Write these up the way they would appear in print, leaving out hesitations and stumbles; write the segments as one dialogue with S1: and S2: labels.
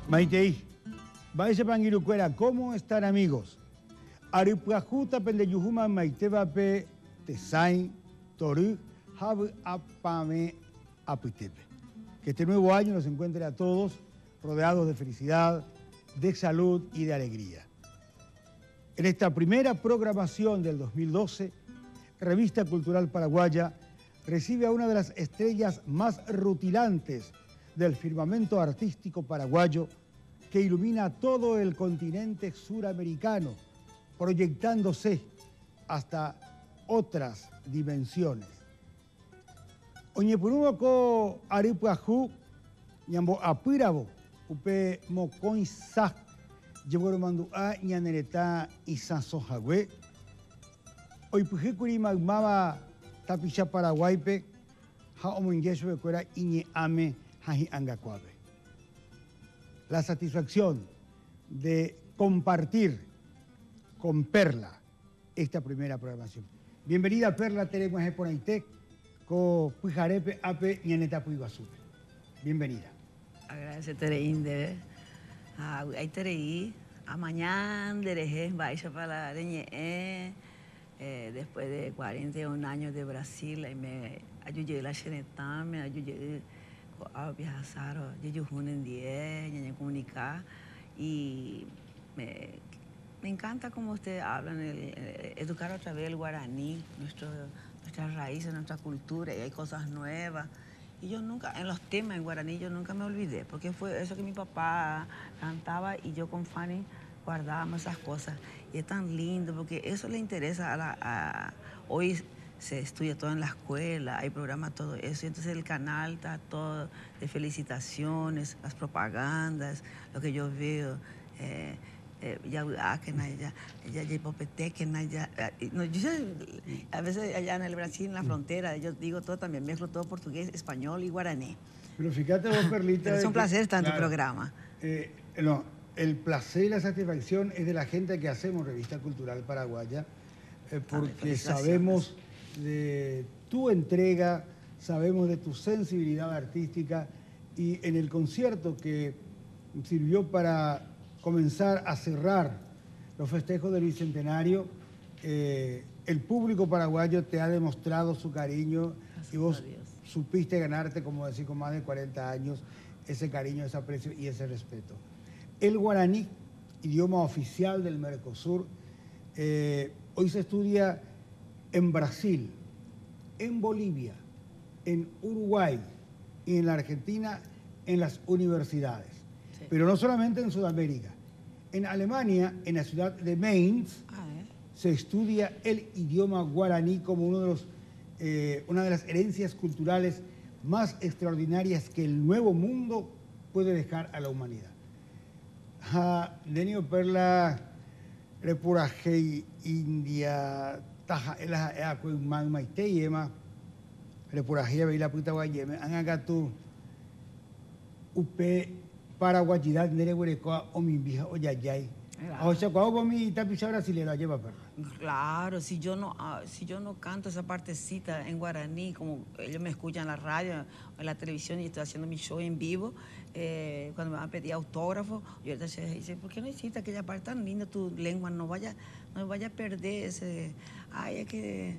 S1: Maitei, Baise Pangirucuera, ¿cómo están amigos? Aripuajuta pendeyujuma maitevape tesain toru habu apame apitepe. Que este nuevo año nos encuentre a todos rodeados de felicidad, de salud y de alegría. En esta primera programación del 2012, Revista Cultural Paraguaya recibe a una de las estrellas más rutilantes del firmamento artístico paraguayo que ilumina todo el continente suramericano, proyectándose hasta otras dimensiones. Oñepurumoko aripuajú, ñambo apírabo, upe mocoinsa, llevoromanduá ñanereta isansojagüe, oipujecuri magmaba tapicha paraguaype, ha omongueso de cuera iñeame haji angacuabe. La satisfacción de compartir con Perla esta primera programación. Bienvenida Perla, tenemos Eponaitec, con Pujarepe, Ape, Ñaneta Puiguazú. Bienvenida.
S2: Agradece Tereinde. Ahí Tereí, amañán dereje, vaya para la después de 41 años de Brasil, y me ayudé la Xenetá, me ayudé a viajar, yo en 10, y comunicar, y me encanta cómo ustedes hablan, educar otra vez el guaraní, nuestras raíces, nuestra cultura, y hay cosas nuevas. Y yo nunca, en los temas en guaraní, yo nunca me olvidé, porque fue eso que mi papá cantaba y yo con Fanny guardábamos esas cosas. Y es tan lindo, porque eso le interesa hoy se estudia todo en la escuela, hay programas, todo eso. Y entonces el canal está todo de felicitaciones, las propagandas, lo que yo veo. A veces allá en el Brasil, en la frontera, yo digo todo también, mezclo todo portugués, español y guaraní.
S1: Pero fíjate vos, Perlita...
S2: Es un placer estar en tu programa.
S1: No, el placer y la satisfacción es de la gente que hacemos Revista Cultural Paraguaya, porque sabemos de tu entrega, sabemos de tu sensibilidad artística, y en el concierto que sirvió para comenzar a cerrar los festejos del Bicentenario, el público paraguayo te ha demostrado su cariño. Gracias, y vos supiste ganarte, como decir, con más de 40 años, ese cariño, ese aprecio y ese respeto. El guaraní, idioma oficial del Mercosur, hoy se estudia en Brasil, en Bolivia, en Uruguay y en la Argentina en las universidades. Sí. Pero no solamente en Sudamérica. En Alemania, en la ciudad de Mainz, se estudia el idioma guaraní como una de las herencias culturales más extraordinarias que el Nuevo Mundo puede dejar a la humanidad. Denio Perla, Repuraje India, Taja, Ela Acuimán Maiteyema, Repuraje Beila Puta Guayeme, Angagatu, Upe, Paraguayidad, Nereguerecoa, Omimbija, Oyayay. O sea, cuando mi tapiza brasilera lleva Perla.
S2: Claro, si yo no canto esa partecita en guaraní, como ellos me escuchan en la radio, en la televisión y estoy haciendo mi show en vivo, cuando me van a pedir autógrafo, yo les digo, ¿por qué no hiciste aquella parte tan linda tu lengua? No vaya a perder ese... Ay, es que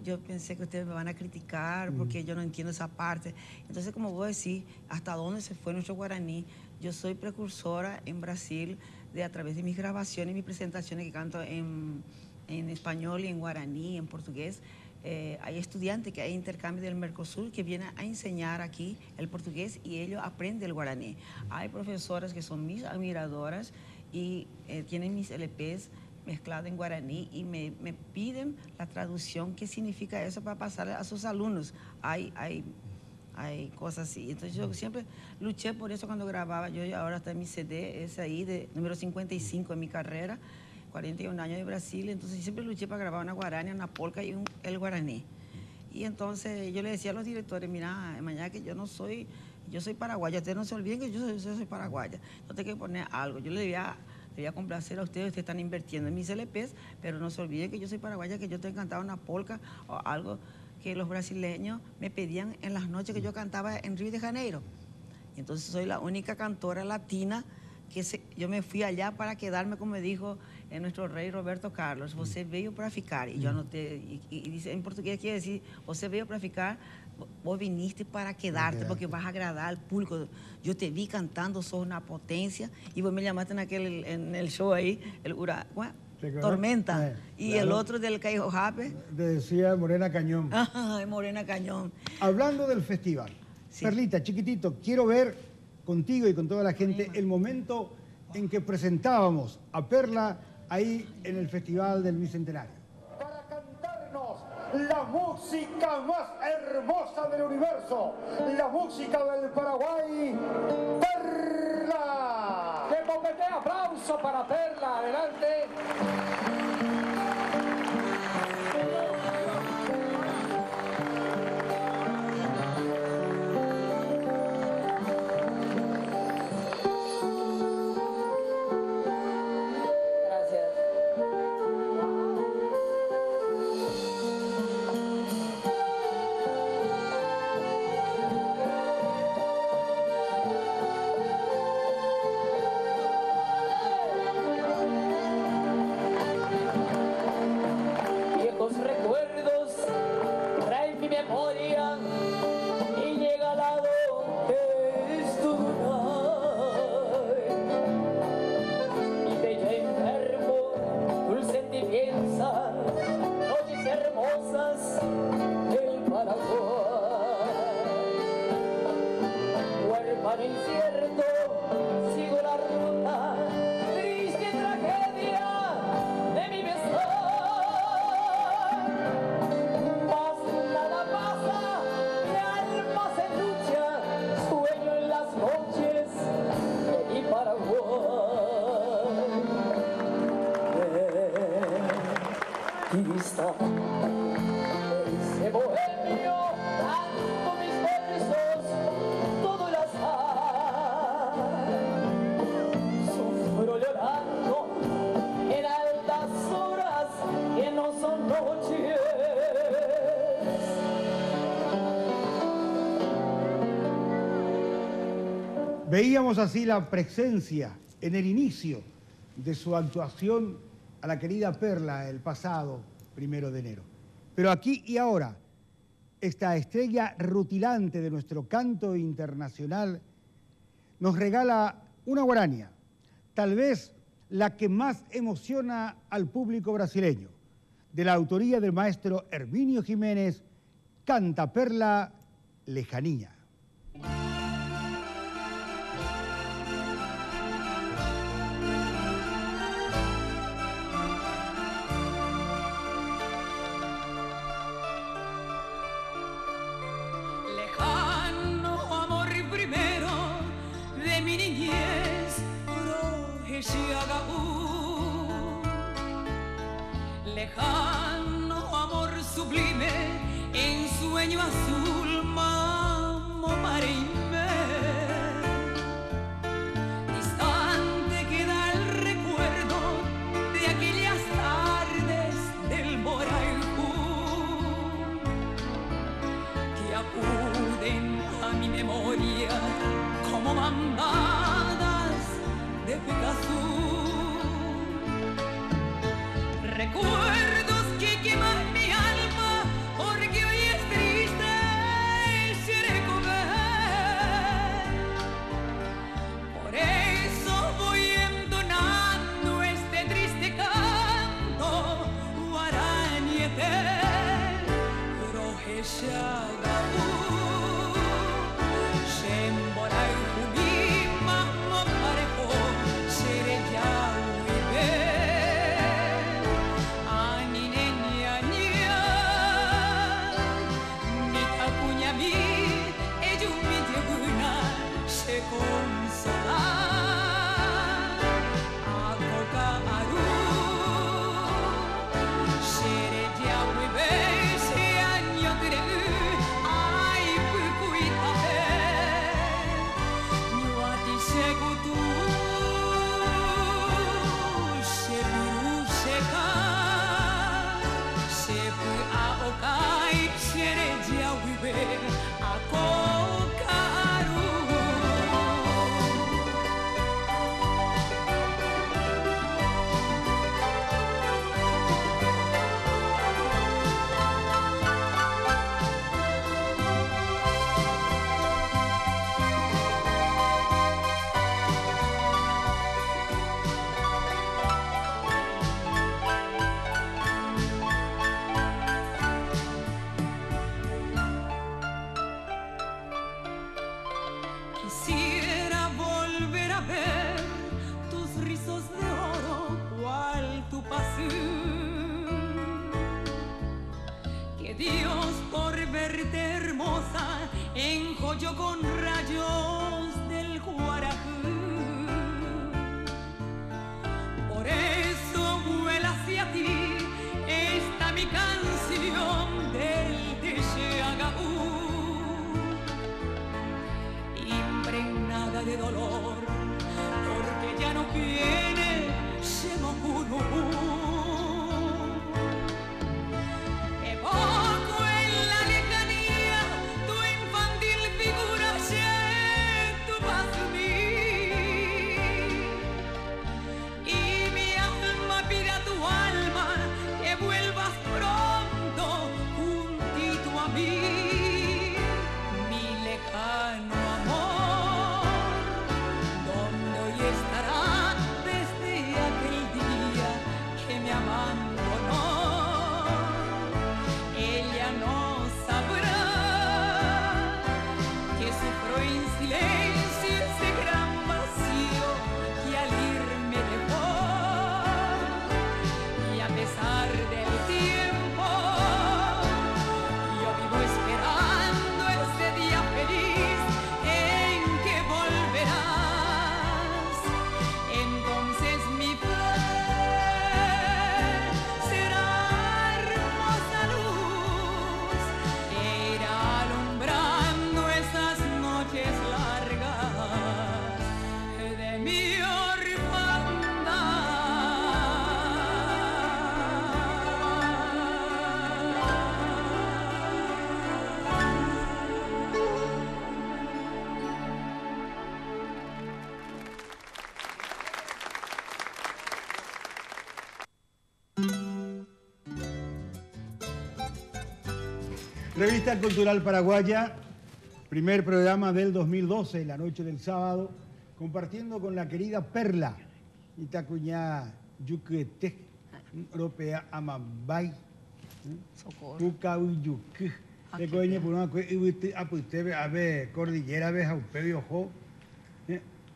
S2: yo pensé que ustedes me van a criticar porque yo no entiendo esa parte. Entonces, como vos decís, ¿hasta dónde se fue nuestro guaraní? Yo soy precursora en Brasil a través de mis grabaciones y mis presentaciones que canto en español y en guaraní, en portugués. Hay estudiantes que hay intercambio del Mercosur que vienen a enseñar aquí el portugués y ellos aprenden el guaraní. Hay profesoras que son mis admiradoras y tienen mis LPs mezclados en guaraní y me piden la traducción, qué significa eso para pasar a sus alumnos. Hay cosas así. Entonces yo siempre luché por eso cuando grababa. Yo ahora está en mi CD, es ahí, de número 55 en mi carrera, 41 años de Brasil. Entonces siempre luché para grabar una guarania, una polca y el guaraní. Y entonces yo le decía a los directores, mira, mañana que yo soy paraguaya, ustedes no se olviden que yo soy paraguaya. No tengo que poner algo. Yo le voy a complacer a ustedes están invirtiendo en mis LPs, pero no se olviden que yo soy paraguaya, que yo te cantaba una polca o algo que los brasileños me pedían en las noches que yo cantaba en Río de Janeiro. Y entonces soy la única cantora latina que yo me fui allá para quedarme, como me dijo nuestro rey Roberto Carlos, você veio para ficar. Y yo anoté, y dice, en portugués quiere decir, você veio para ficar, vos viniste para quedarte, porque vas a agradar al público. Yo te vi cantando, sos una potencia, y vos me llamaste en el show ahí, el Tormenta, y claro. El otro del Caijo Jape.
S1: Te decía Morena Cañón.
S2: Morena Cañón.
S1: Hablando del festival, sí. Perlita, chiquitito, quiero ver contigo y con toda la gente el momento en que presentábamos a Perla ahí en el Festival del Bicentenario.
S3: Para cantarnos la música más hermosa del universo, la música del Paraguay, Perla. ¡Que bombete! ¡Aplauso para Perla! ¡Adelante!
S1: Veíamos así la presencia en el inicio de su actuación a la querida Perla el pasado 1 de enero. Pero aquí y ahora, esta estrella rutilante de nuestro canto internacional nos regala una guarania, tal vez la que más emociona al público brasileño, de la autoría del maestro Herminio Jiménez, Canta Perla, Lejanía.
S4: Lejano amor sublime, en sueño azul, mamo maríme. Distante queda el recuerdo de aquellas tardes del Moraiju, que acuden a mi memoria como bandadas de Pegasus. Recuerdos que queman mi alma, porque hoy es triste el recoger. Por eso voy entonando este triste canto, guaranietel, rojechaga. Shemborai Humi, Mamma Parejo, Shere Quisiera volver a ver tus rizos de oro, cual tu pasión. Que Dios por verte hermosa enjolló con rayos del Guarajú. Por eso vuela hacia ti esta mi canción del Texeagaú, impregnada de dolor, porque ya no viene Shemokunu. Evoco en la lejanía tu infantil figura, tu paz y mi alma pide a tu alma que vuelvas pronto juntito a mí, mi lejano amor, donde hoy estará desde aquel día que me abandonó. Ella no sabrá que sufro en silencio ese gran vacío que al irme dejó, y a pesar del tiempo yo vivo esperando ese día feliz en que volverás. Entonces mi fe será hermosa luz que irá alumbrando esas noches largas de mi
S1: Revista Cultural Paraguaya, primer programa del 2012, la noche del sábado, compartiendo con la querida Perla, Itacuñá Yuquete, Europea Amambay,
S2: Socorro.
S1: Cucauyuc, de coña por una usted a ver cordillera ve jaupeo ojo,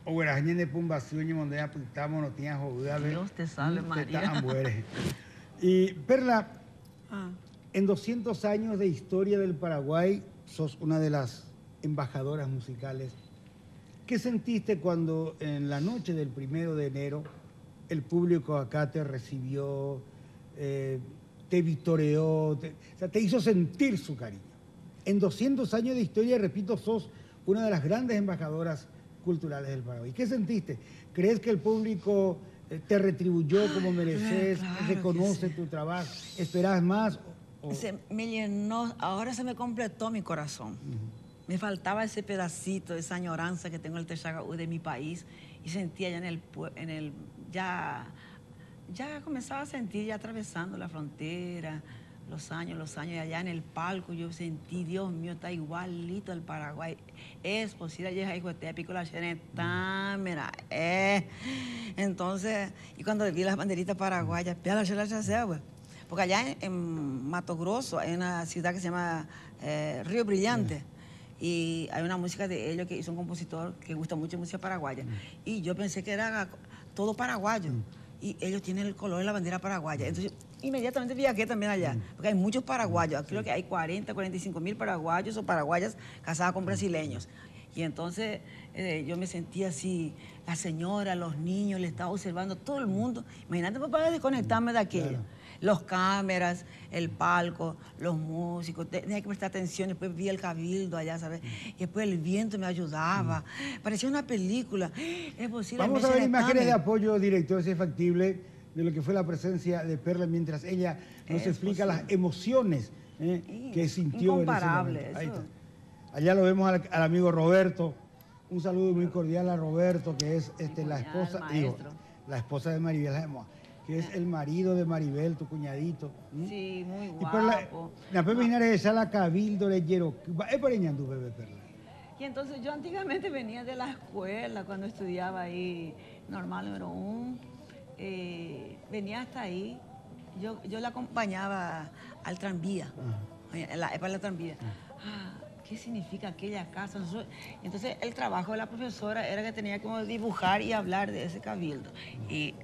S1: o guaraña de pumbación donde apuntamos no tenía joder.
S2: Dios te salve, María.
S1: Y Perla,
S2: Ah.
S1: en 200 años de historia del Paraguay, sos una de las embajadoras musicales. ¿Qué sentiste cuando en la noche del 1 de enero el público acá te recibió, te vitoreó, te hizo sentir su cariño? En 200 años de historia, repito, sos una de las grandes embajadoras culturales del Paraguay. ¿Qué sentiste? ¿Crees que el público te retribuyó como mereces,
S2: claro
S1: reconoce
S2: que sí.
S1: tu trabajo? ¿Esperás más?
S2: Se me llenó, ahora se me completó mi corazón. Me faltaba ese pedacito, esa añoranza que tengo el Texeagaú de mi país, y sentía ya ya comenzaba a sentir ya atravesando la frontera, los años, y allá en el palco yo sentí, Dios mío, está igualito el Paraguay. Es posible, ya hijo de pico la mira, Entonces, y cuando vi las banderitas paraguayas, porque allá en Mato Grosso hay una ciudad que se llama Río Brillante, y hay una música de ellos que hizo un compositor que gusta mucho música paraguaya, y yo pensé que era todo paraguayo, y ellos tienen el color de la bandera paraguaya. Entonces, inmediatamente viajé también allá, porque hay muchos paraguayos. Creo que hay 45 mil paraguayos o paraguayas casadas con brasileños. Y entonces yo me sentía así, la señora, los niños, le estaba observando, todo el mundo. Imagínate para desconectarme de aquello. Claro. Los cámaras, el palco, los músicos, tenía que prestar atención. Después vi el cabildo allá, ¿sabes? Y después el viento me ayudaba. Parecía una película. Es posible.
S1: Vamos a ver imágenes de apoyo director, si es factible, de lo que fue la presencia de Perla mientras ella nos explica las emociones que sintió.
S2: Incomparable.
S1: Ahí está. Allá lo vemos al amigo Roberto. Un saludo muy cordial a Roberto, que es la esposa de Maribel, que es el marido de Maribel, tu cuñadito.
S2: Sí, muy
S1: Y
S2: guapo.
S1: la Pepe Inares de la cabildo leyero. ¿Es pareñando, Pepe Perla?
S2: Y entonces yo antiguamente venía de la escuela, cuando estudiaba ahí, normal número 1, venía hasta ahí. Yo la acompañaba al tranvía, para la tranvía. ¿qué significa aquella casa? Entonces, el trabajo de la profesora era que tenía que dibujar y hablar de ese cabildo. Y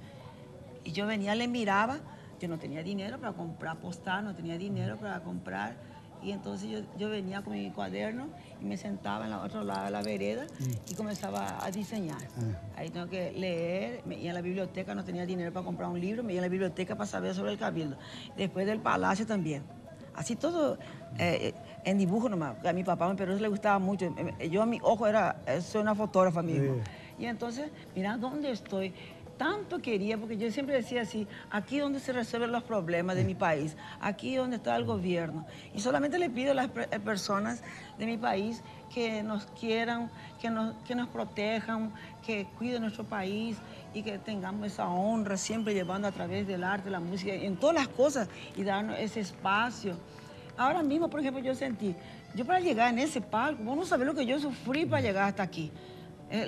S2: yo venía, le miraba, yo no tenía dinero para comprar postal, no tenía dinero para comprar. Y entonces yo venía con mi cuaderno y me sentaba en el otro lado de la vereda y comenzaba a diseñar. Ahí tengo que leer, me iba a la biblioteca, no tenía dinero para comprar un libro, me iba a la biblioteca para saber sobre el cabildo. Después del palacio también. Así todo en dibujo nomás. A mi papá, pero eso le gustaba mucho. Yo a mi ojo soy una fotógrafa mismo. Y entonces, mira dónde estoy. Tanto quería, porque yo siempre decía así, aquí donde se resuelven los problemas de mi país, aquí donde está el gobierno. Y solamente le pido a las personas de mi país que nos quieran, que nos protejan, que cuiden nuestro país y que tengamos esa honra siempre llevando a través del arte, la música, en todas las cosas y darnos ese espacio. Ahora mismo, por ejemplo, yo sentí, yo para llegar en ese palco, vos no sabés lo que yo sufrí para llegar hasta aquí.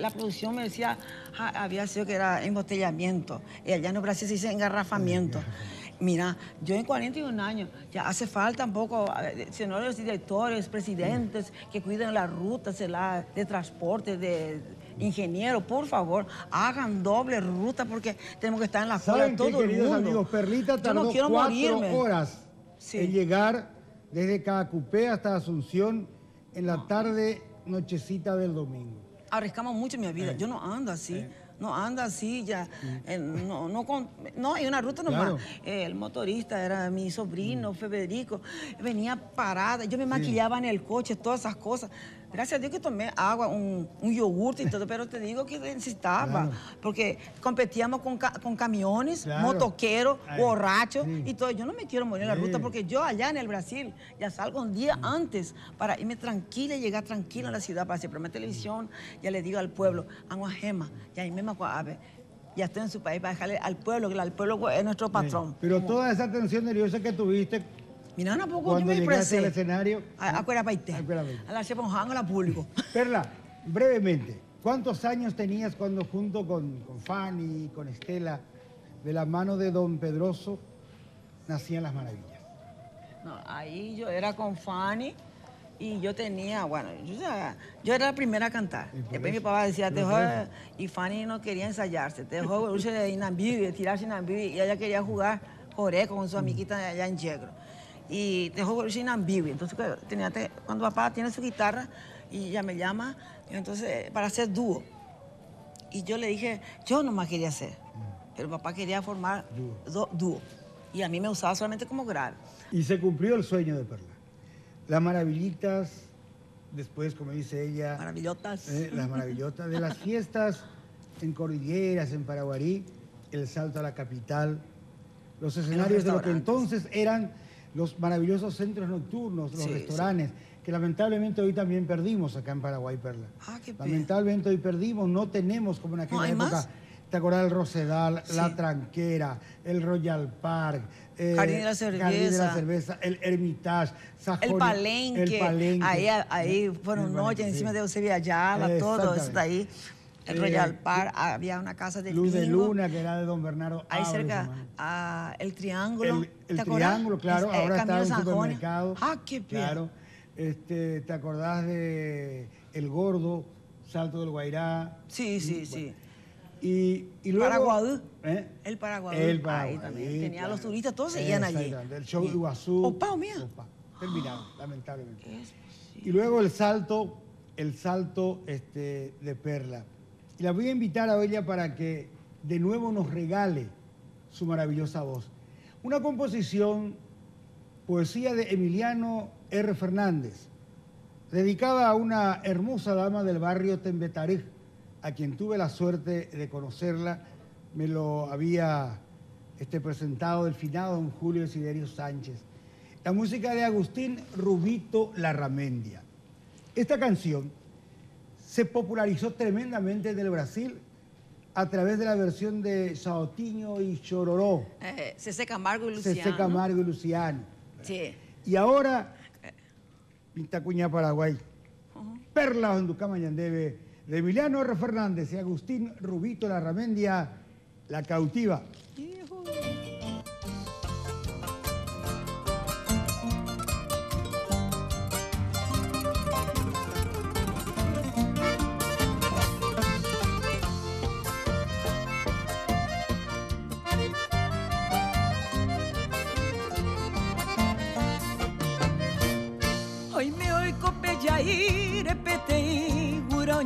S2: La producción me decía, había sido que era embotellamiento, y allá en Brasil se dice engarrafamiento. Mira, yo en 41 años, ya hace falta un poco, señores directores, presidentes, que cuiden las rutas de transporte, de ingenieros, por favor, hagan doble ruta porque tenemos que estar en la cola de todo el mundo.
S1: Queridos amigos, Perlita tardó 4 horas en llegar desde Caacupé hasta Asunción en la tarde, nochecita del domingo.
S2: Arriesgamos mucho mi vida. Yo no ando así. No anda así ya. No, hay una ruta nomás.
S1: Claro.
S2: El motorista era mi sobrino, Federico. Venía parada. Yo me maquillaba en el coche, todas esas cosas. Gracias a Dios que tomé agua, un yogurte y todo, pero te digo que necesitaba. Porque competíamos con camiones, motoqueros, borrachos y todo. Yo no me quiero morir en la ruta porque yo allá en el Brasil ya salgo un día antes para irme tranquila y llegar tranquila a la ciudad para hacer programa de televisión. Ya le digo al pueblo, agua gema, ya ahí me ya estoy en su país para dejarle al pueblo, que el pueblo es nuestro patrón.
S1: Pero toda esa tensión nerviosa que tuviste
S2: mira, un poco
S1: cuando
S2: yo me
S1: llegaste al escenario.
S2: A Cuerapaité, a la Cheponjanga, a la público.
S1: Perla, brevemente, ¿cuántos años tenías cuando junto con Fanny, con Estela, de la mano de Don Pedroso, nacían las maravillas?
S2: No, ahí yo era con Fanny. Y yo tenía, bueno, yo era la primera a cantar. Después mi papá decía, y Fanny no quería ensayarse, dejó irse Inambí, tirarse Inambí, y ella quería jugar joreco con su amiguita allá en Yegro. Y dejó irse Inambí. Entonces, cuando papá tiene su guitarra, y ella me llama, entonces, para hacer dúo. Y yo le dije, yo nomás quería hacer, pero papá quería formar dúo. Y a mí me usaba solamente como grave.
S1: Y se cumplió el sueño de Perla. Las maravillitas, después, como dice ella...
S2: Maravillotas.
S1: Las maravillotas de las fiestas en Cordilleras, en Paraguarí, el salto a la capital, los escenarios de lo que entonces eran los maravillosos centros nocturnos, los restaurantes, que lamentablemente hoy también perdimos acá en Paraguay, Perla.
S2: Qué pena.
S1: Lamentablemente hoy perdimos, no tenemos como en aquella época... ¿Más? ¿Te acordás del Rosedal, la Tranquera, el Royal Park,
S2: Jardín de la
S1: Cerveza, el Hermitage,
S2: Sajón, el Palenque? Ahí fueron noches encima de Eusebio Ayala, todo eso está ahí. El Royal Park, había una casa de
S1: Luz de Luna, que era de Don Bernardo
S2: ahí
S1: Ábrez,
S2: cerca, el Triángulo.
S1: El Triángulo, claro, ahora está en un supermercado.
S2: Qué pena.
S1: Claro. ¿Te acordás de El Gordo, Salto del Guairá?
S2: Sí.
S1: Y luego...
S2: Paraguay.
S1: El
S2: Paraguay. Ahí también. Tenía los turistas, todos seguían allí.
S1: El show de Iguazú. Terminado, lamentablemente. Y luego el salto de Perla. Y la voy a invitar a ella para que de nuevo nos regale su maravillosa voz. Una composición, poesía de Emiliano R. Fernández, dedicada a una hermosa dama del barrio Tembetarej, a quien tuve la suerte de conocerla. Me lo había presentado el finado don Julio Desiderio Sánchez. La música de Agustín Rubito Larramendia. Esta canción se popularizó tremendamente en el Brasil a través de la versión de Saotinho y Chororó.
S2: Cecé Camargo y Luciano.
S1: Cecé Camargo y Luciano.
S2: Sí.
S1: Y ahora, Pintacuña, Paraguay. Perla Honducama Yandeve, de Emiliano R. Fernández y Agustín Rubito Larramendia, La Cautiva.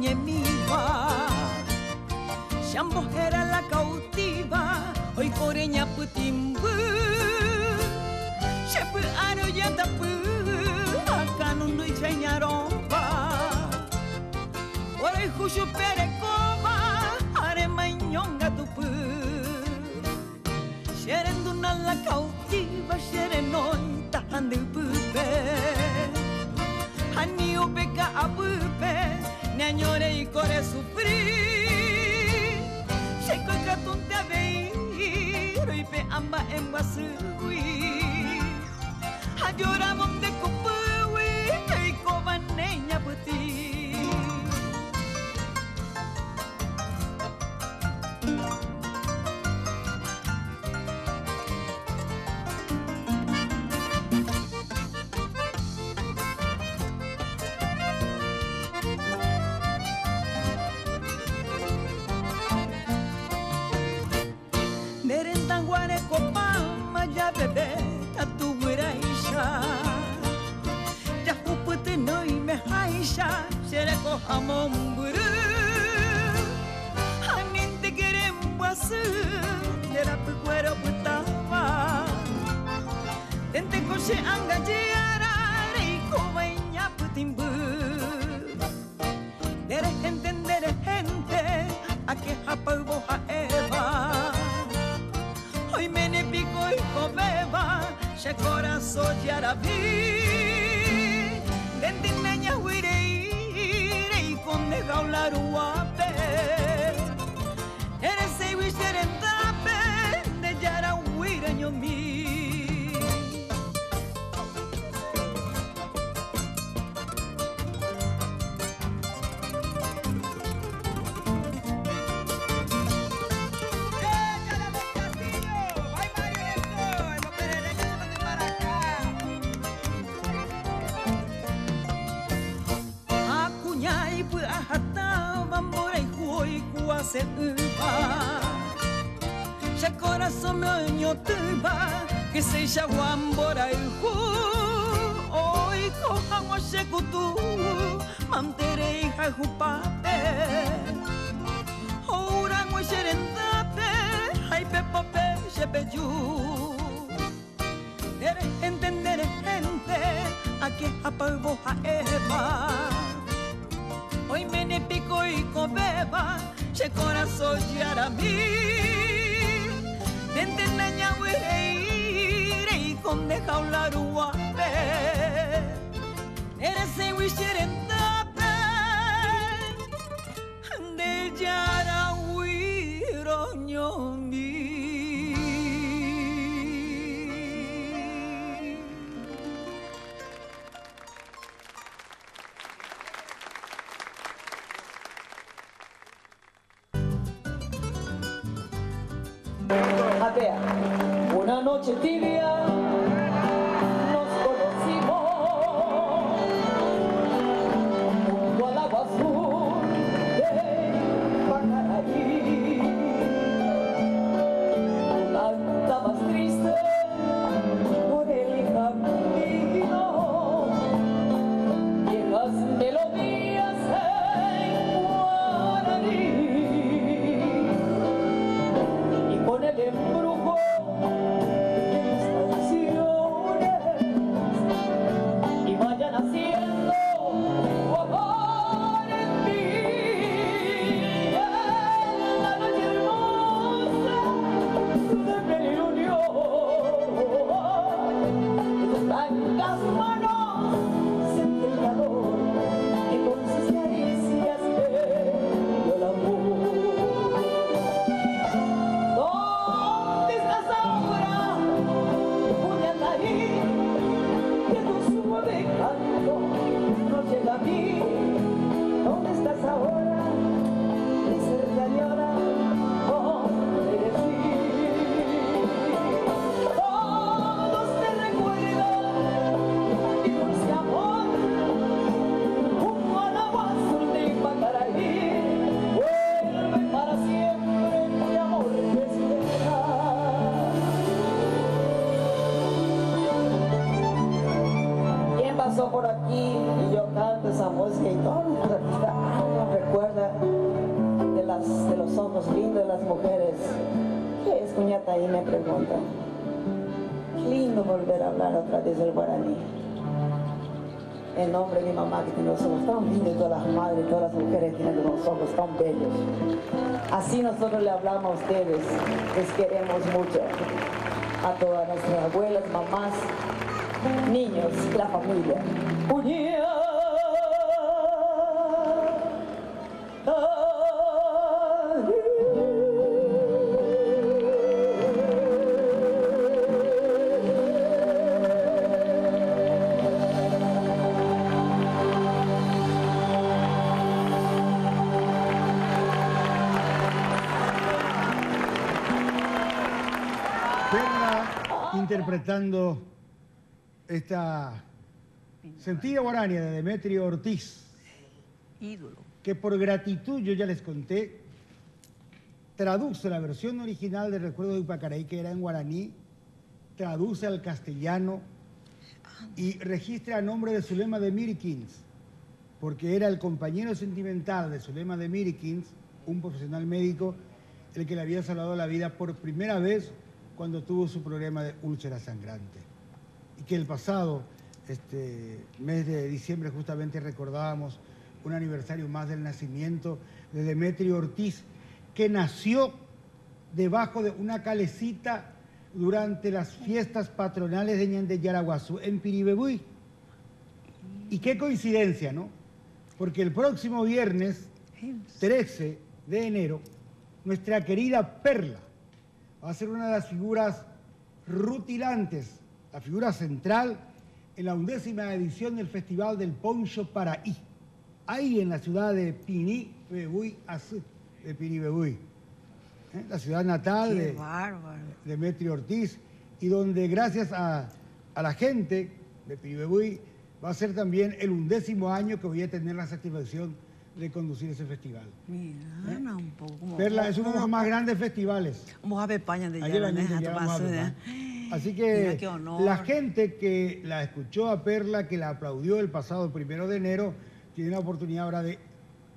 S4: coñe mi va. Shambo era la cautiva, hoy coreña putimbu. Shepu aro yatapu, acá no no ichañaroba. Ora jushu perecova, are mañonga tupu. Sherenduna la cautiva, sherenoi tahande pupe. Hani ubeka abupe, neanyore y core sufrir. Sheko katunte avei, roipe amba embasui. Ajoramom de kupui, peiko vanenya puti. Bebe, tatu buraisha. Ya upute noi me haisha, shereko hamon buru. Hanin te querem basu, lera pu cuero putava. Tente coche angajiara, reiko vainya putimbu. Dere gente, a que hapa boha eva. Hoy me ne pico y cobeba, she corazón de arabí. Dente meña huirei, con de gaular uape. Eres se wisher en tape, de yara huireño mi. Se uva, ya corazón me tuba, que se yaguambora el ju. Hoy cojamos shekutu, mantere hija jupape. Ora mo sherendate, hay pepope shepeyu. Dere entender gente, a que apalvo a Eva. Hoy me ne pico y cobeba. Che corazón yara mi, dente naña huirei, con de jaular uape. Eres se wisher en tape, de yara huiroño mi.
S5: Atea, una noche tibia nos conocimos junto al agua azul de Pacaraí. Tú cantabas triste por el camino, viejas melodías en guaraní. Con el embrujo de mis canciones y vayan haciendo tu amor en mí. En la noche hermosa de plenilunio, de tus blancas manos sentí el calor y con sus caricias me dio el amor. No llega a mí, ¿dónde estás ahora? Mi cerca llora, ¿dónde decir? Todos te recuerdan, mi dulce amor, junto al agua azul de Pacaraí. Vuelve para siempre, mi amor, te espera. ¿Quién pasó por aquí y yo canto esa música y todo? No recuerdo.
S6: mujeres, ¿qué es Cuñataí? Me preguntan. Qué lindo volver a hablar otra vez el guaraní. En nombre de mi mamá, que tiene los ojos tan lindos, todas las madres, todas las mujeres tienen los ojos tan bellos. Así nosotros le hablamos a ustedes, les queremos mucho. A todas nuestras abuelas, mamás, niños, la familia.
S1: Interpretando esta sentida guarania de Demetrio Ortiz,
S2: ídolo,
S1: que por gratitud, yo ya les conté, traduce la versión original de Recuerdo de Ipacaraí, que era en guaraní, traduce al castellano y registra a nombre de Zulema de Mirikins, porque era el compañero sentimental de Zulema de Mirikins, un profesional médico, el que le había salvado la vida por primera vez cuando tuvo su problema de úlcera sangrante. Y que el pasado mes de diciembre justamente recordábamos un aniversario más del nacimiento de Demetrio Ortiz, que nació debajo de una calecita durante las fiestas patronales de Ñan de Yaraguazú, en Piribebuy. Y qué coincidencia, ¿no? Porque el próximo viernes, 13 de enero, nuestra querida Perla va a ser una de las figuras rutilantes, la figura central en la 11ª edición del Festival del Poncho Paraí, ahí en la ciudad de Piribebuy, de Piribebuy, la ciudad natal de Demetrio Ortiz, y donde gracias a la gente de Piribebuy va a ser también el 11º año que voy a tener la satisfacción de conducir ese festival.
S2: Mira, un poco.
S1: Perla es uno de los más grandes festivales.
S2: Vamos a ver España de
S1: Así que la gente que la escuchó a Perla, que la aplaudió el pasado 1 de enero, tiene la oportunidad ahora de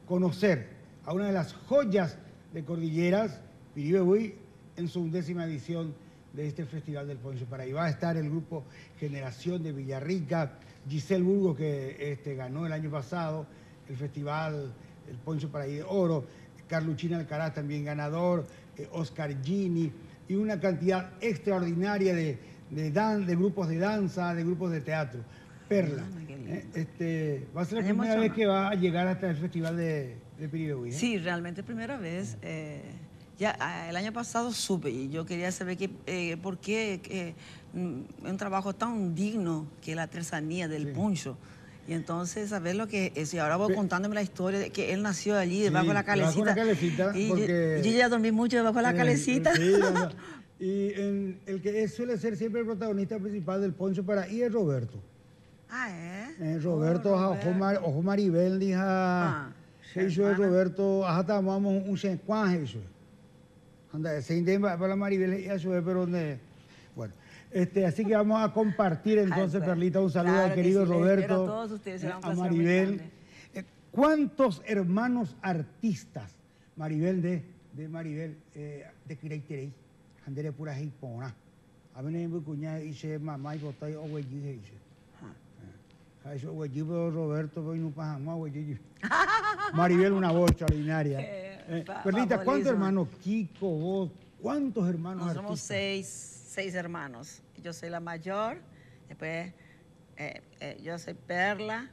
S1: conocer a una de las joyas de Cordilleras, Piribebuy, en su 11ª edición de este Festival del Poncho Paraí. Va a estar el grupo Generación de Villarrica, Giselle Burgos, que ganó el año pasado el Festival del Poncho Paraí de Oro, Carluchín Alcaraz también ganador, Oscar Gini, y una cantidad extraordinaria de grupos de danza, de grupos de teatro. Perla, va a ser la primera vez que va a llegar hasta el Festival de Piribebuy.
S2: Sí, realmente primera vez. Ya el año pasado supe y yo quería saber por qué un trabajo tan digno que la artesanía del poncho. Y entonces, saber lo que es. Y ahora voy contándome la historia de que él nació allí, debajo de la calecita.
S1: Y
S2: yo ya dormí mucho debajo de la calecita.
S1: Sí, y el que suele ser siempre el protagonista principal del Poncho Paraí es Roberto. Roberto, ojo Maribel, dija. Eso es Roberto, hasta vamos un checuaje, eso. Anda, se intenta para la Maribel, eso es, pero bueno. Así que vamos a compartir entonces, Perlita, un saludo al querido Roberto,
S2: a todos ustedes,
S1: a Maribel. ¿Cuántos hermanos artistas, Maribel de Maribel, de Kireiterei, Andere pura Hipona? A mí me cuña y se mamá y botay o güey dice. Eso güey Roberto voy no pasa más güey. Maribel, una voz extraordinaria. Perlita, ¿cuántos hermanos? Kiko, vos, ¿cuántos hermanos artistas?
S2: Somos seis hermanos. Yo soy la mayor, después yo soy Perla,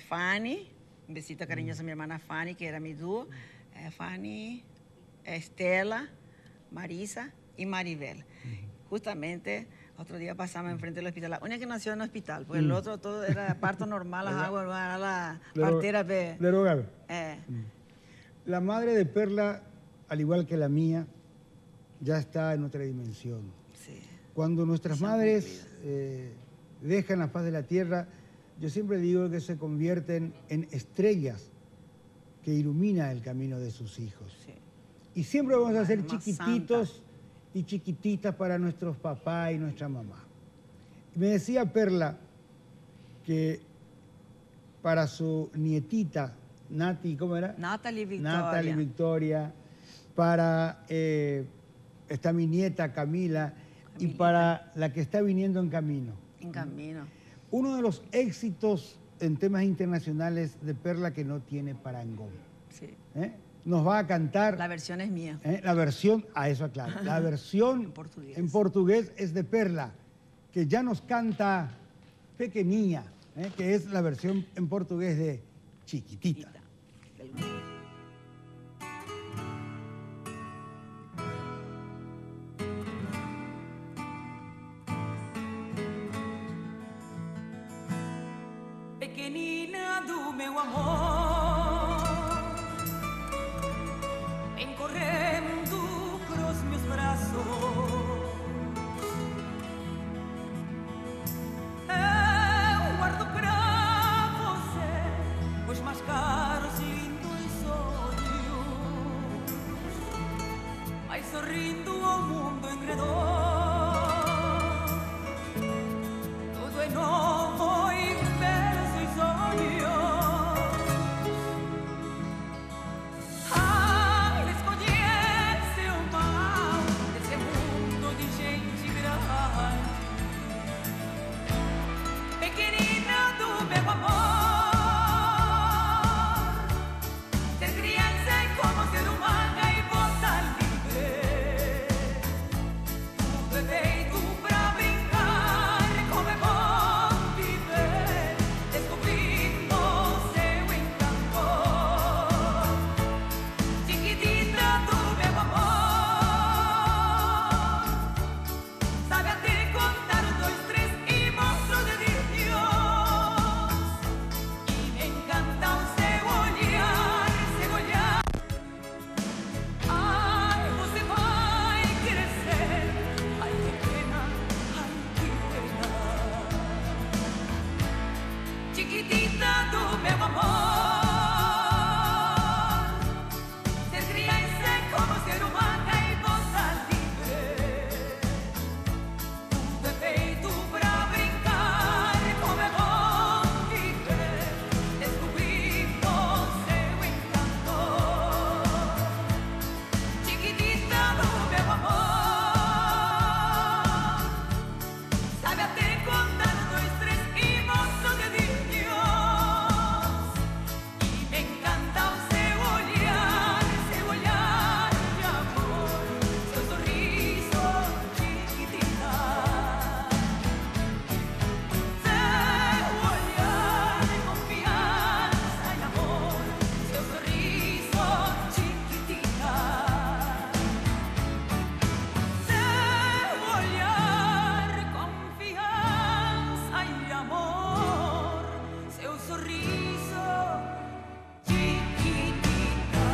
S2: Fanny, un besito cariñoso a mi hermana Fanny, que era mi dúo, Fanny, Estela, Marisa y Maribel. Justamente, otro día pasamos enfrente del hospital, la única que nació en el hospital, porque el otro todo era parto normal, las aguas, era la partera de...
S1: La madre de Perla, al igual que la mía, ya está en otra dimensión.
S2: Sí.
S1: Cuando nuestras madres dejan la faz de la tierra, yo siempre digo que se convierten en estrellas que iluminan el camino de sus hijos. Sí. Y siempre vamos a ser chiquititos y chiquititas para nuestros papás y nuestra mamá. Me decía Perla que para su nietita, Nati, ¿cómo era?
S2: Natalie Victoria.
S1: Natalie Victoria, para está mi nieta Camila y para la que está viniendo en camino.
S2: En camino.
S1: Uno de los éxitos en temas internacionales de Perla que no tiene parangón.
S2: Sí.
S1: Nos va a cantar...
S2: La versión es mía.
S1: La versión, a eso aclaro, la versión en portugués es de Perla, que ya nos canta Pequeña, que es la versión en portugués de Chiquitita.
S4: Pequenina do meu amor, vem correndo pros meus braços. Eu guardo pra você os mais caros e lindos olhos, vai sorrindo ao mundo em redor. Tudo é novo e belos olhos. Ai, desconhece o mal desse mundo de gente grande. Pequenina do meu amor, ser criança é como ser humana e votar livre. Tudo é feito pra brincar, como é bom viver, descobrindo seu encanto. Chiquitita do meu amor, sabe até contar 1, 2, 3 e mostra o dedinho. E me encanta o seu olhar, seu olhar. Ai, você vai crescer. Ai, que pena, ai, que pena. Chiquitita do meu amor, ser criança é como ser humana e votar livre. Tudo é feito pra brincar, como é bom viver, descobrindo seu encanto. Chiquitita do meu amor, sabe até contar 1, 2, 3 e mostra o dedinho. E me encanta o seu olhar de amor, seu sorriso, chiquitita. Seu olhar de confiança e amor, seu sorriso, chiquitita. Seu olhar, confiança e amor, seu sorriso, chiquitita.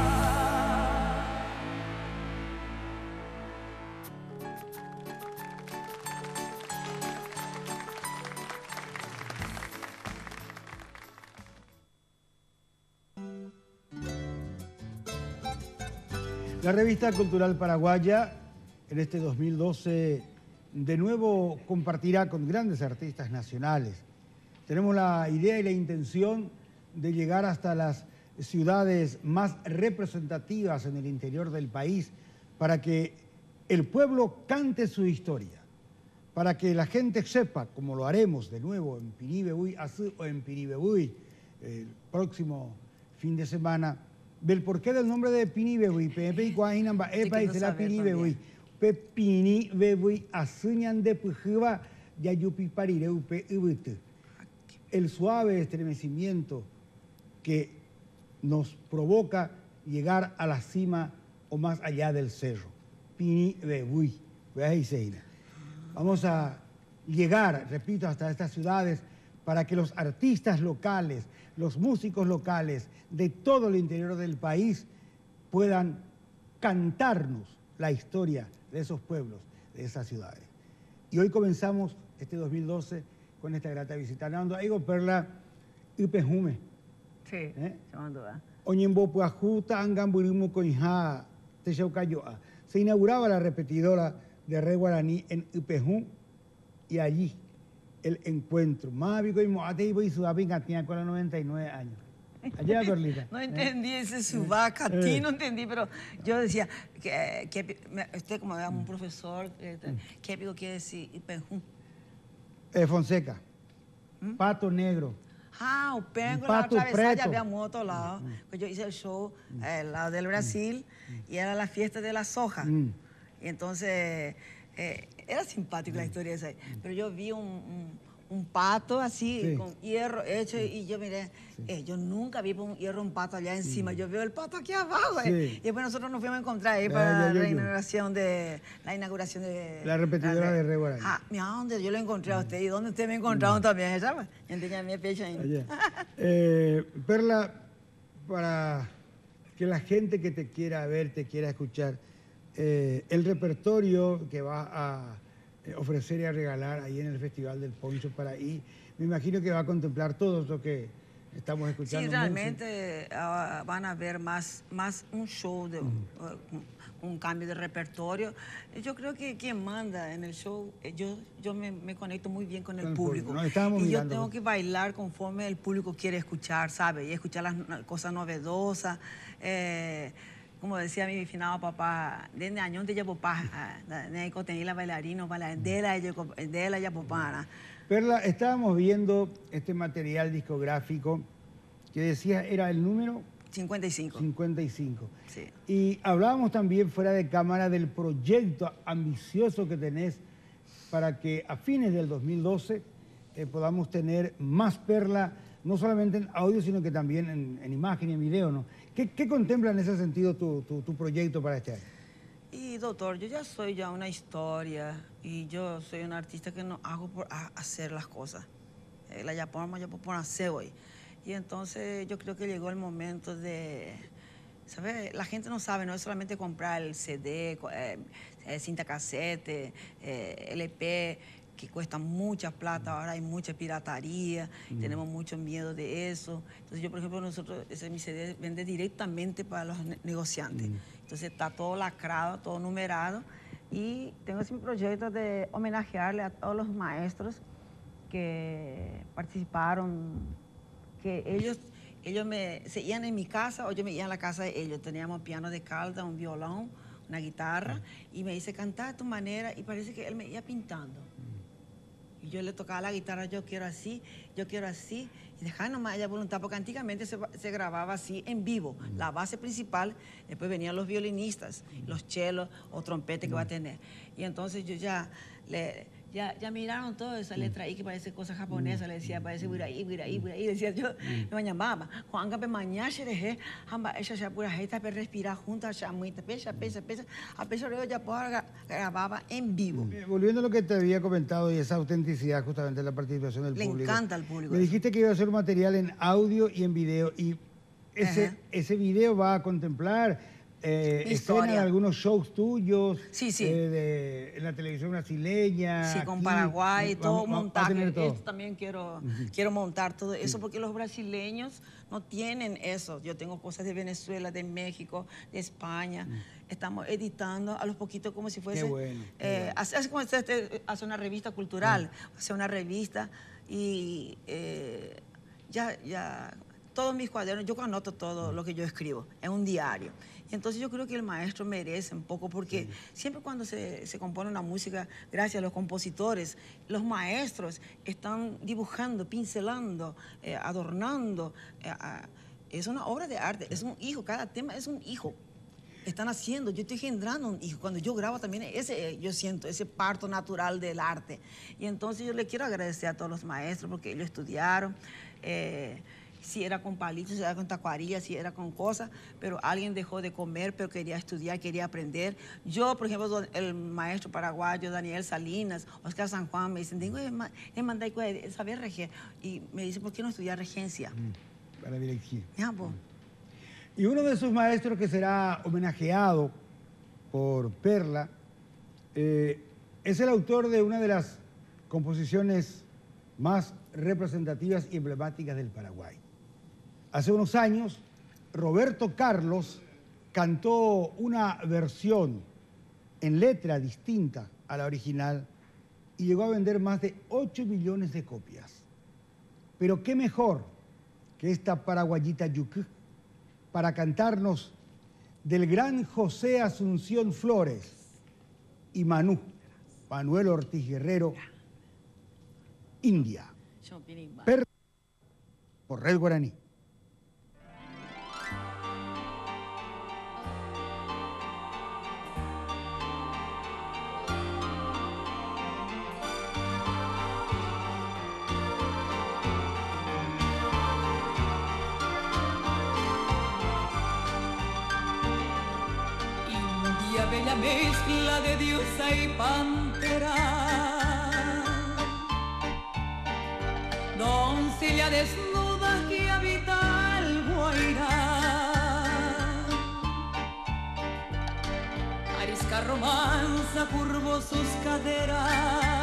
S1: La revista cultural paraguaya en este 2012 de nuevo compartirá con grandes artistas nacionales. Tenemos la idea y la intención de llegar hasta las ciudades más representativas en el interior del país para que el pueblo cante su historia, para que la gente sepa, como lo haremos de nuevo en Pinibebuy o en Pinibebuy el próximo fin de semana, del porqué del nombre de Pinibebuy. Pepe y Guainamba, Epa y Sela Pinibebuy. Pinibebuy, Azuñan de Pujuba, Yayupi Parireupe Ubutu. El suave estremecimiento que nos provoca llegar a la cima o más allá del cerro. Pinibebuy. Vamos a llegar, repito, hasta estas ciudades para que los artistas locales, los músicos locales de todo el interior del país puedan cantarnos la historia de esos pueblos, de esas ciudades. Y hoy comenzamos este 2012 con esta grata visita. Nando, Aigo Perla, Upejume.
S2: Sí, sin duda.
S1: Oñembopuajuta, Angamburimu Coinja, Techaucayoa. Se inauguraba la repetidora de Re Guaraní en Upejú y allí el encuentro. Más vico y moate y voy a tenía con los 99 años. Allá, Perlita.
S2: No entendí ese subacatí, no entendí, pero yo decía, usted como es un profesor, ¿qué pico quiere decir?
S1: Fonseca. Pato negro.
S2: Ah, o pengo
S1: Un
S2: la
S1: pato
S2: atravesada
S1: preto.
S2: de moto lá. Yo hice el show al lado del Brasil y era la fiesta de la soja. Y entonces era simpático la historia esa. Pero yo vi un pato así,
S1: Sí.
S2: con hierro hecho, y yo miré, yo nunca vi un hierro, un pato allá encima. Yo veo el pato aquí abajo.
S1: Sí.
S2: Y después nosotros nos fuimos a encontrar ahí para
S1: yo.
S2: la inauguración de
S1: La repetidora de Rey Guaraní.
S2: Ah, mira dónde yo lo encontré a usted y dónde usted me encontraron también, ¿sabes? Entonces mi pecho ahí.
S1: Allá. Perla, para que la gente que te quiera ver, te quiera escuchar, el repertorio que vas a ofrecer y a regalar ahí en el Festival del Poncho para ahí, me imagino que va a contemplar todo eso que estamos escuchando.
S2: Sí, realmente van a ver más un show, un cambio de repertorio. Yo creo que quien manda en el show, yo me conecto muy bien con el público.
S1: Nos estábamos
S2: y yo
S1: mirando.
S2: tengo que bailar conforme el público quiere escuchar, ¿sabe? Y escuchar las cosas novedosas. Como decía mi finado papá, desde años de papá, tenía la bailarina, de la papá.
S1: Perla, estábamos viendo este material discográfico que decía era el número
S2: 55.
S1: 55.
S2: Sí.
S1: Y hablábamos también fuera de cámara del proyecto ambicioso que tenés para que a fines del 2012 podamos tener más Perla, no solamente en audio, sino que también en imagen y en video, ¿no? ¿Qué contempla en ese sentido tu proyecto para este año?
S2: Y doctor, yo ya soy una historia y yo soy un artista que no hago por hacer las cosas. La llamo por hacer hoy. Y entonces yo creo que llegó el momento de, ¿sabes? La gente no sabe, no es solamente comprar el CD, cinta casete, LP, que cuesta mucha plata, ahora hay mucha piratería, tenemos mucho miedo de eso. Entonces yo, por ejemplo, mi CD vende directamente para los negociantes. Entonces está todo lacrado, todo numerado, y tengo ese proyecto de homenajearle a todos los maestros que participaron, que ellos se iban en mi casa o yo me iba a la casa de ellos. Teníamos piano de calda, un violón, una guitarra, y me dice, canta de tu manera, y parece que él me iba pintando. Y yo le tocaba la guitarra, yo quiero así, y dejaba nomás ella voluntad, porque antiguamente se grababa así en vivo, la base principal, después venían los violinistas, los chelos o trompetes que va a tener. Y entonces yo ya miraron toda esa letra ahí que parece cosa japonesa, le decía, parece buraí, decía yo, me llamaba, Juan Gape mañana xereje, hamba ella ya pura jeta para respirar juntas, ya muy pesa, a pesar de yo ya grababa en vivo.
S1: Volviendo a lo que te había comentado y esa autenticidad justamente de la participación del público.
S2: Le encanta al público.
S1: Me dijiste que iba a ser material en audio y en video, y ese video va a contemplar escenas de algunos shows tuyos,
S2: sí.
S1: En la televisión brasileña.
S2: Sí, con
S1: aquí,
S2: Paraguay, todo montaje.
S1: Todo.
S2: Esto también quiero montar todo eso, porque los brasileños no tienen eso. Yo tengo cosas de Venezuela, de México, de España. Estamos editando a los poquitos como si fuese...
S1: Qué bueno.
S2: Así como hace una revista cultural, hace una revista y ya todos mis cuadernos, yo anoto todo lo que yo escribo, es un diario. Entonces yo creo que el maestro merece un poco, porque siempre cuando se compone una música, gracias a los compositores, los maestros están dibujando, pincelando, adornando. Es una obra de arte, es un hijo, cada tema es un hijo. Están haciendo, yo estoy generando un hijo. Cuando yo grabo también, yo siento ese parto natural del arte. Y entonces yo le quiero agradecer a todos los maestros porque ellos estudiaron. Si era con palitos, si era con tacuarillas, si era con cosas, pero alguien dejó de comer, pero quería estudiar, quería aprender. Yo, por ejemplo, el maestro paraguayo, Daniel Salinas, Oscar San Juan, me dicen, tengo que mandar saber reger. Y me dicen, ¿por qué no estudiar regencia?
S1: Para dirigir.
S2: Ya, pues.
S1: Y uno de esos maestros que será homenajeado por Perla es el autor de una de las composiciones más representativas y emblemáticas del Paraguay. Hace unos años, Roberto Carlos cantó una versión en letra distinta a la original y llegó a vender más de 8 millones de copias. Pero qué mejor que esta paraguayita yucú para cantarnos del gran José Asunción Flores y Manuel Ortiz Guerrero, India, por Red Guaraní.
S4: Bella mezcla de diosa y pantera, doncella desnuda que habita el Guairá, arisca romanza curvó sus caderas,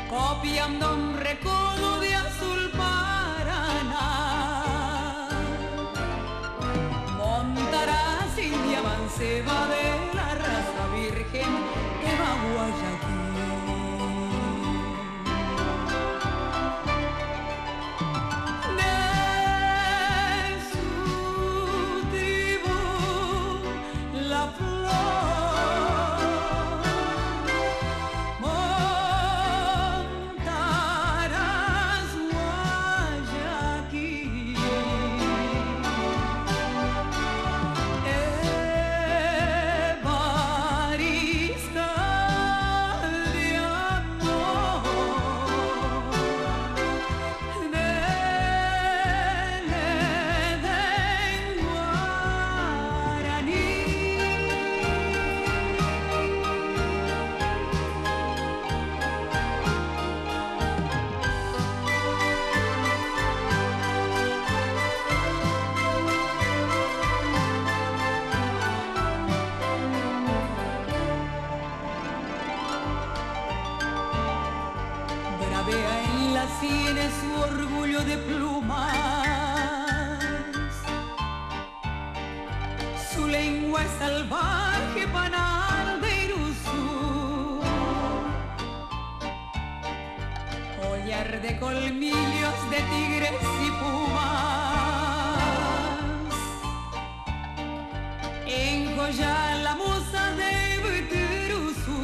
S4: copiando un recodo de azul Paraná. Montarás India manceba de la raza virgen de Guayaquil. De su tribu la flor montarás Guayaquil. Bravea en las sienes su orgullo de plumas, su lengua es salvaje panal de Iruzú, collar de colmillos de tigres y pumas, enjolla la musa de Buturuzú.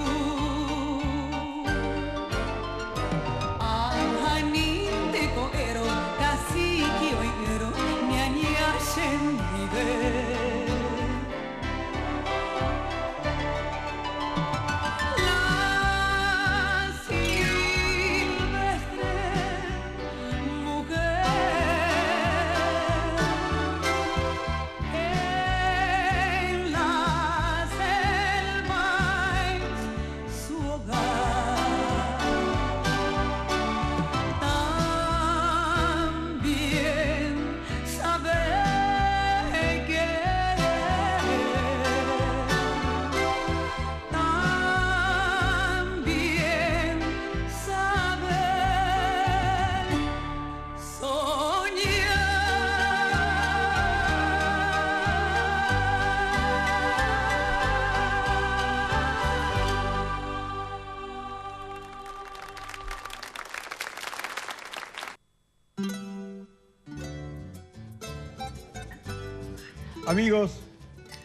S1: Amigos,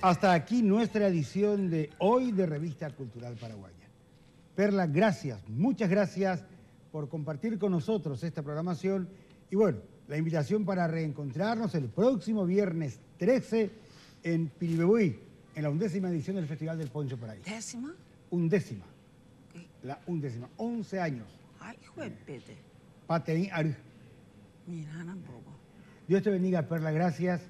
S1: hasta aquí nuestra edición de hoy de Revista Cultural Paraguaya. Perla, gracias, muchas gracias por compartir con nosotros esta programación y bueno, la invitación para reencontrarnos el próximo viernes 13 en Piribebuy, en la 11ª edición del Festival del Poncho por ahí.
S2: ¿Décima?
S1: 11ª.
S2: ¿Qué?
S1: La 11ª, 11 años.
S2: Ay, juepete.
S1: Pateín Aru.
S2: Mira, tampoco.
S1: Dios te bendiga, Perla, gracias.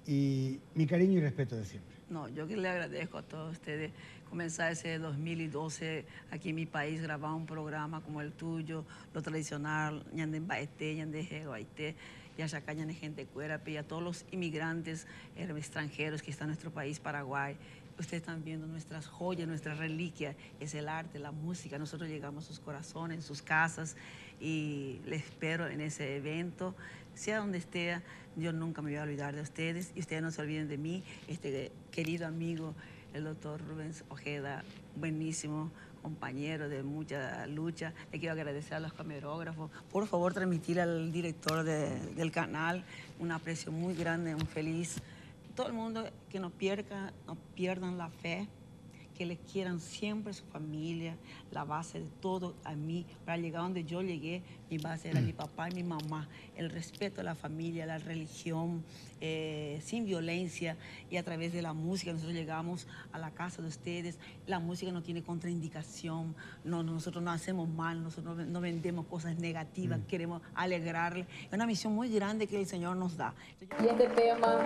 S1: Y mi cariño y respeto de siempre.
S2: No, yo que le agradezco a todos ustedes comenzar ese 2012 aquí en mi país, grabar un programa como el tuyo, lo tradicional, ñande Baete, ñande Jeguaité, y acá ñande gente cuera, y a todos los inmigrantes extranjeros que están en nuestro país, Paraguay. Ustedes están viendo nuestras joyas, nuestra reliquia, es el arte, la música. Nosotros llegamos a sus corazones, en sus casas, y les espero en ese evento. Sea donde esté, yo nunca me voy a olvidar de ustedes y ustedes no se olviden de mí, este querido amigo, el doctor Rubens Ojeda, buenísimo, compañero de mucha lucha. Le quiero agradecer a los camarógrafos. Por favor, transmitir al director del canal un aprecio muy grande, un feliz. Todo el mundo que no pierdan la fe, que le quieran siempre a su familia, la base de todo a mí. Para llegar donde yo llegué, mi base era mi papá y mi mamá. El respeto a la familia, la religión, sin violencia, y a través de la música nosotros llegamos a la casa de ustedes. La música no tiene contraindicación, nosotros no hacemos mal, nosotros no vendemos cosas negativas, queremos alegrarle. Es una misión muy grande que el Señor nos da.
S6: Y este tema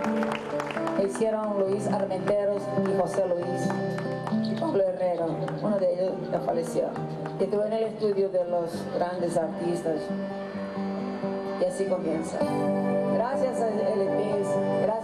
S6: hicieron Luis Armenteros y José Luis y Pablo Herrero. Uno de ellos ya falleció. Que estuvo en el estudio de los grandes artistas. Y así comienza. Gracias a LPs, gracias.